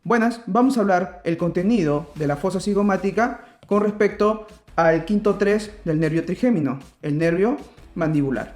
Buenas, vamos a hablar el contenido de la fosa cigomática con respecto al quinto 3 del nervio trigémino, el nervio mandibular.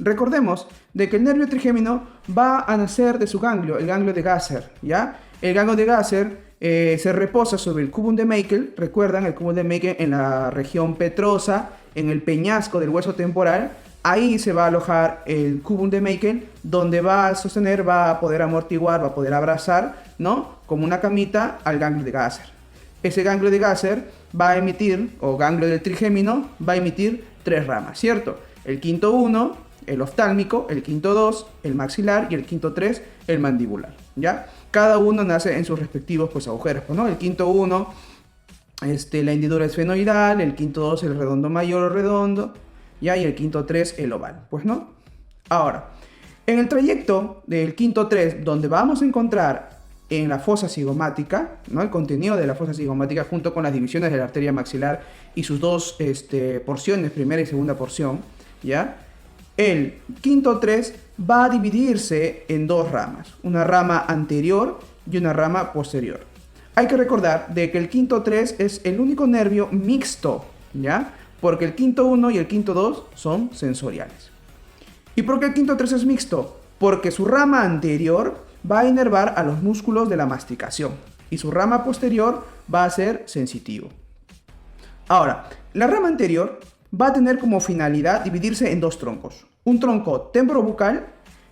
Recordemos de que el nervio trigémino va a nacer de su ganglio, el ganglio de Gasser, ¿ya? El ganglio de Gasser se reposa sobre el cúbum de Meckel, recuerdan el cúbum de Meckel en la región petrosa, en el peñasco del hueso temporal. Ahí se va a alojar el cúbum de Meckel, donde va a sostener, va a poder amortiguar, va a poder abrazar, ¿no? Como una camita al ganglio de Gasser. Ese ganglio de Gasser va a emitir, o ganglio del trigémino, va a emitir tres ramas, ¿cierto? El quinto 1, el oftálmico, el quinto 2, el maxilar y el quinto 3, el mandibular, ¿ya? Cada uno nace en sus respectivos agujeros, ¿no? El quinto 1, la hendidura esfenoidal, el quinto 2, el redondo mayor o redondo, ¿ya? Y el quinto 3, el oval, pues, ¿no? Ahora, en el trayecto del quinto 3, donde vamos a encontrar en la fosa cigomática, ¿no? El contenido de la fosa cigomática junto con las divisiones de la arteria maxilar y sus dos porciones, primera y segunda porción, ¿ya? El quinto 3 va a dividirse en dos ramas, una rama anterior y una rama posterior. Hay que recordar de que el quinto 3 es el único nervio mixto, ¿ya? Porque el quinto 1 y el quinto 2 son sensoriales. ¿Y por qué el quinto 3 es mixto? Porque su rama anterior va a inervar a los músculos de la masticación y su rama posterior va a ser sensitivo. Ahora, la rama anterior va a tener como finalidad dividirse en dos troncos. Un tronco temporobucal,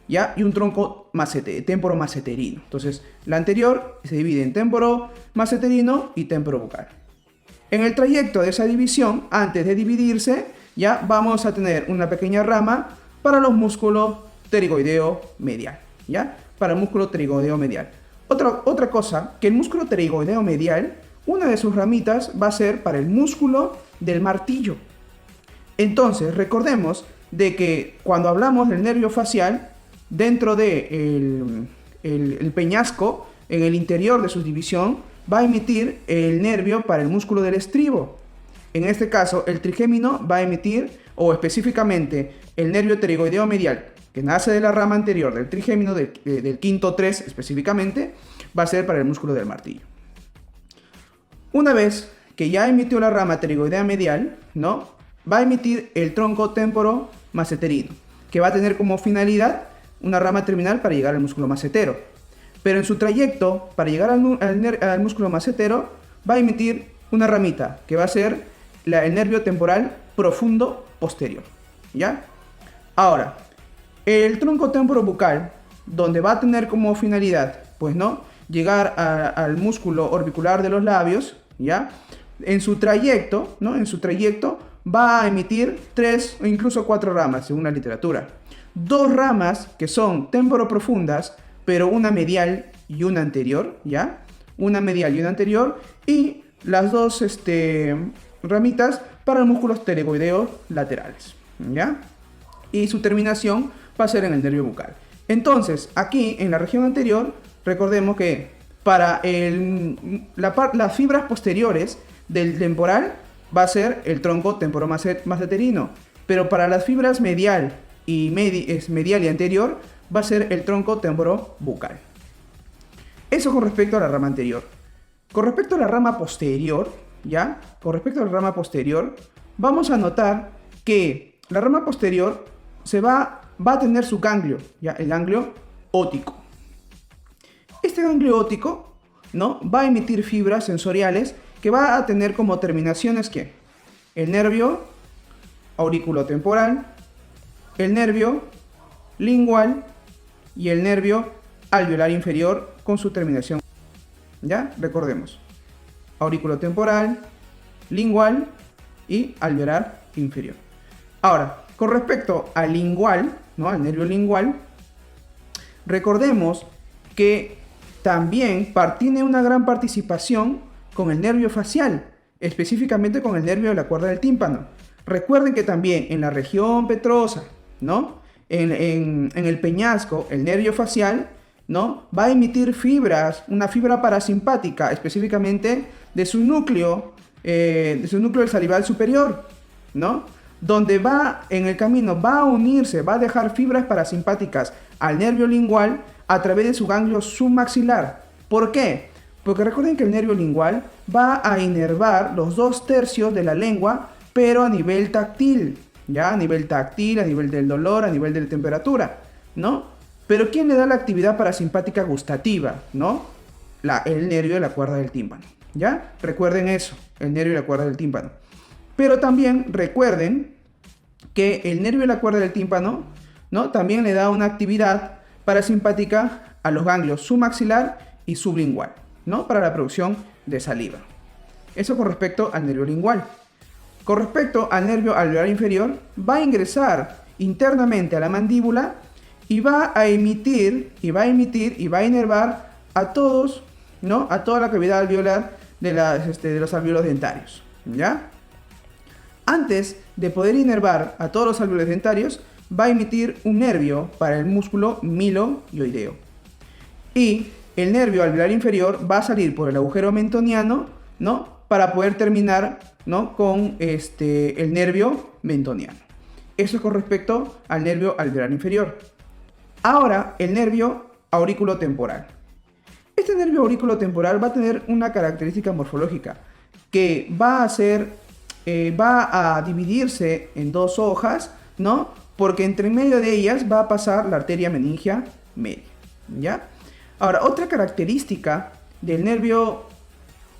¿ya? Y un tronco temporomaceterino. Entonces, la anterior se divide en temporomaceterino y temporobucal. En el trayecto de esa división, antes de dividirse, ya vamos a tener una pequeña rama para los músculos pterigoideo medial, ¿ya? Para el músculo pterigoideo medial. Otra cosa, que el músculo pterigoideo medial, una de sus ramitas va a ser para el músculo del martillo. Entonces, recordemos de que cuando hablamos del nervio facial, dentro de el peñasco, en el interior de su división, va a emitir el nervio para el músculo del estribo. En este caso, el trigémino va a emitir, o específicamente, el nervio pterigoideo medial, que nace de la rama anterior del trigémino, del quinto 3 específicamente, va a ser para el músculo del martillo. Una vez que ya emitió la rama pterigoidea medial, ¿no? Va a emitir el tronco temporomaceterino, que va a tener como finalidad una rama terminal para llegar al músculo macetero. Pero en su trayecto, para llegar al músculo macetero, va a emitir una ramita, que va a ser el nervio temporal profundo posterior, ¿ya? Ahora, el tronco temporobucal, donde va a tener como finalidad, pues, ¿no? Llegar al músculo orbicular de los labios, ¿ya? En su trayecto, ¿no? En su trayecto va a emitir 3 o incluso 4 ramas, según la literatura. 2 ramas que son temporoprofundas, pero una medial y una anterior, ¿ya? Una medial y una anterior, y las dos ramitas para los músculos pterigoideos laterales, ¿ya? Y su terminación va a ser en el nervio bucal. Entonces, aquí en la región anterior, recordemos que para las fibras posteriores del temporal va a ser el tronco temporomaceterino, pero para las fibras medial y anterior va a ser el tronco temporobucal. Eso con respecto a la rama anterior. Con respecto a la rama posterior, ¿ya? Con respecto a la rama posterior, vamos a notar que la rama posterior va a tener su ganglio, ¿ya? El ganglio óptico. Este ganglio óptico, ¿no? Va a emitir fibras sensoriales que va a tener como terminaciones ¿qué? El nervio auriculotemporal, el nervio lingual y el nervio alveolar inferior con su terminación. ¿Ya? Recordemos. Auriculotemporal, lingual y alveolar inferior. Ahora, con respecto al lingual, ¿no? Al nervio lingual, recordemos que también tiene una gran participación con el nervio facial, específicamente con el nervio de la cuerda del tímpano. Recuerden que también en la región petrosa, ¿no? En el peñasco, el nervio facial, ¿no? Va a emitir fibras, una fibra parasimpática, específicamente de su núcleo del salival superior, ¿no? Donde va en el camino, va a unirse, va a dejar fibras parasimpáticas al nervio lingual a través de su ganglio submaxilar. ¿Por qué? Porque recuerden que el nervio lingual va a inervar los 2/3 de la lengua, pero a nivel táctil, ¿ya? A nivel táctil, a nivel del dolor, a nivel de la temperatura, ¿no? Pero ¿quién le da la actividad parasimpática gustativa, ¿no? El nervio de la cuerda del tímpano, ¿ya? Recuerden eso, el nervio de la cuerda del tímpano. Pero también recuerden que el nervio de la cuerda del tímpano, ¿no? También le da una actividad parasimpática a los ganglios submaxilar y sublingual, ¿no? Para la producción de saliva. Eso con respecto al nervio lingual. Con respecto al nervio alveolar inferior, va a ingresar internamente a la mandíbula y va a emitir y va a inervar a todos, ¿no? A toda la cavidad alveolar de los alvéolos dentarios, ¿ya? Antes de poder inervar a todos los alvéolos dentarios, va a emitir un nervio para el músculo miloioideo. Y el nervio alveolar inferior va a salir por el agujero mentoniano, ¿no? Para poder terminar, ¿no? Con el nervio mentoniano. Eso es con respecto al nervio alveolar inferior. Ahora, el nervio aurículo-temporal. Este nervio aurículo-temporal va a tener una característica morfológica que va a dividirse en 2 hojas, ¿no? Porque entre medio de ellas va a pasar la arteria meningia media, ¿ya? Ahora, otra característica del nervio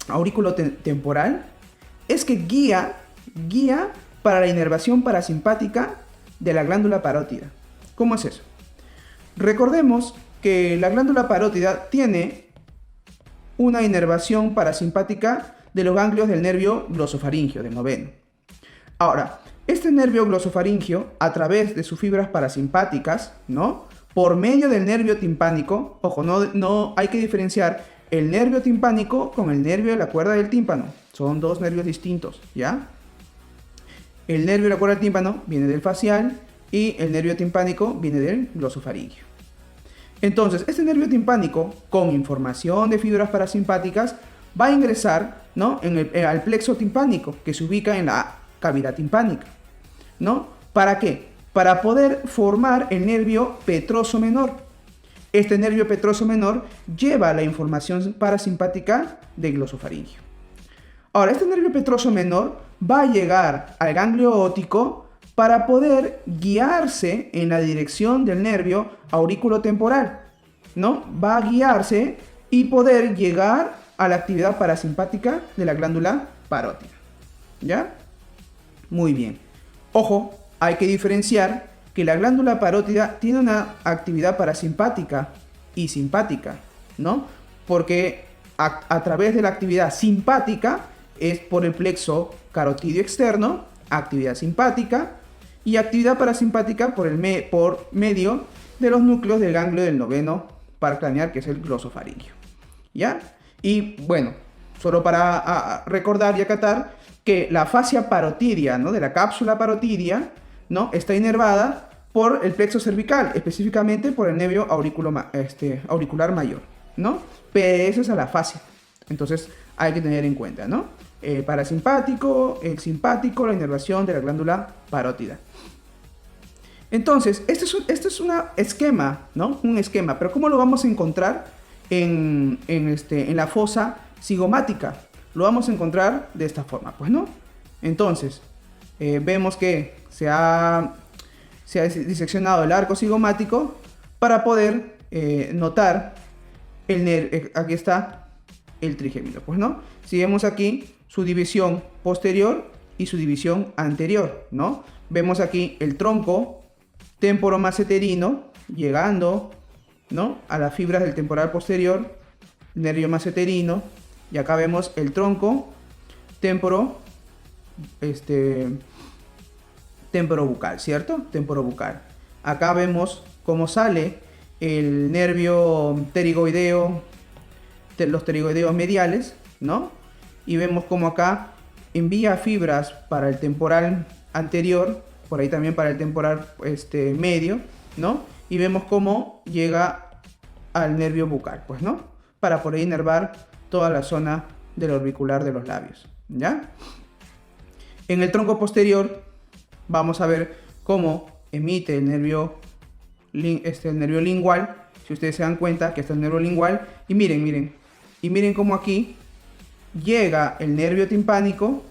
aurículo-temporal es que guía para la inervación parasimpática de la glándula parótida. ¿Cómo es eso? Recordemos que la glándula parótida tiene una inervación parasimpática de los ganglios del nervio glosofaringio, del noveno. Ahora, este nervio glosofaringio, a través de sus fibras parasimpáticas, ¿no? Por medio del nervio timpánico, ojo, no hay que diferenciar el nervio timpánico con el nervio de la cuerda del tímpano. Son 2 nervios distintos, ¿ya? El nervio de la cuerda del tímpano viene del facial y el nervio timpánico viene del glosofaringio. Entonces, este nervio timpánico, con información de fibras parasimpáticas, va a ingresar, ¿no? al plexo timpánico, que se ubica en la cavidad timpánica, ¿no? ¿Para qué? Para poder formar el nervio petroso menor. Este nervio petroso menor lleva la información parasimpática del glosofaringio. Ahora, este nervio petroso menor va a llegar al ganglio óptico para poder guiarse en la dirección del nervio aurículo-temporal, ¿no? Va a guiarse y poder llegar a la actividad parasimpática de la glándula parótida, ¿ya? Muy bien. Ojo, hay que diferenciar que la glándula parótida tiene una actividad parasimpática y simpática, ¿no? Porque a través de la actividad simpática es por el plexo carotidio externo, actividad simpática, y actividad parasimpática por medio de los núcleos del ganglio del noveno par craneal, que es el glosofaringio, ¿ya? Y bueno, solo para recordar y acatar que la fascia parotidia, ¿no? De la cápsula parotidia, ¿no? Está inervada por el plexo cervical, específicamente por el nervio auricular mayor, ¿no? Pero eso es a la fascia. Entonces hay que tener en cuenta, ¿no? El parasimpático, el simpático, la inervación de la glándula parótida. Entonces, este es un esquema, ¿no? Un esquema, pero ¿cómo lo vamos a encontrar en la fosa cigomática? Lo vamos a encontrar de esta forma, pues, ¿no? Entonces, vemos que se ha diseccionado el arco cigomático para poder notar aquí está el trigémino, pues, ¿no? Si vemos aquí su división posterior y su división anterior, ¿no? Vemos aquí el tronco temporomaceterino llegando, ¿no? A las fibras del temporal posterior, nervio maceterino, y acá vemos el tronco temporobucal, ¿cierto? Temporobucal. Acá vemos cómo sale el nervio pterigoideo, los pterigoideos mediales, ¿no? Y vemos cómo acá envía fibras para el temporal anterior, por ahí también para el temporal medio, ¿no? Y vemos cómo llega al nervio bucal, pues, ¿no? Para por ahí inervar toda la zona del orbicular de los labios, ¿ya? En el tronco posterior vamos a ver cómo emite el nervio lingual. Si ustedes se dan cuenta que está el nervio lingual, y miren, Y miren cómo aquí llega el nervio timpánico,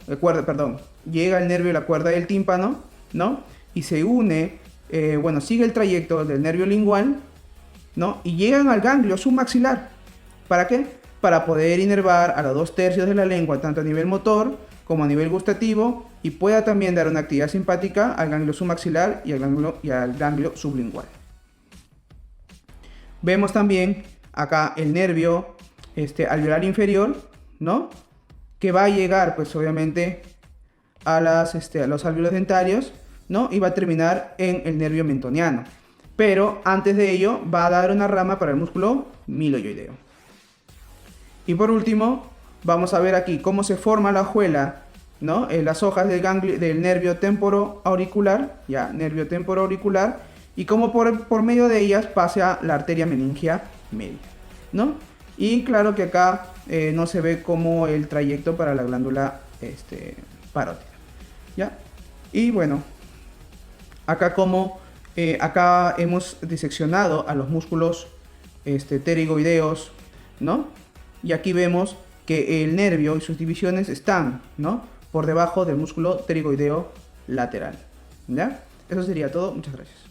llega el nervio de la cuerda del tímpano, ¿no? Y se une, bueno, sigue el trayecto del nervio lingual, ¿no? Y llegan al ganglio submaxilar. ¿Para qué? Para poder inervar a los 2/3 de la lengua, tanto a nivel motor como a nivel gustativo, y pueda también dar una actividad simpática al ganglio submaxilar y al ganglio sublingual. Vemos también acá el nervio alveolar inferior, ¿no? Que va a llegar, pues obviamente, a los alvéolos dentarios, ¿no? Y va a terminar en el nervio mentoniano. Pero antes de ello va a dar una rama para el músculo miloioideo. Y por último, vamos a ver aquí cómo se forma la hojuela, ¿no? En las hojas del nervio temporoauricular, nervio temporoauricular, y cómo por medio de ellas pasa la arteria meningia media, ¿no? Y claro que acá no se ve como el trayecto para la glándula parótida, ¿ya? Y bueno, acá acá hemos diseccionado a los músculos pterigoideos, ¿no? Y aquí vemos que el nervio y sus divisiones están, ¿no? Por debajo del músculo pterigoideo lateral, ¿ya? Eso sería todo. Muchas gracias.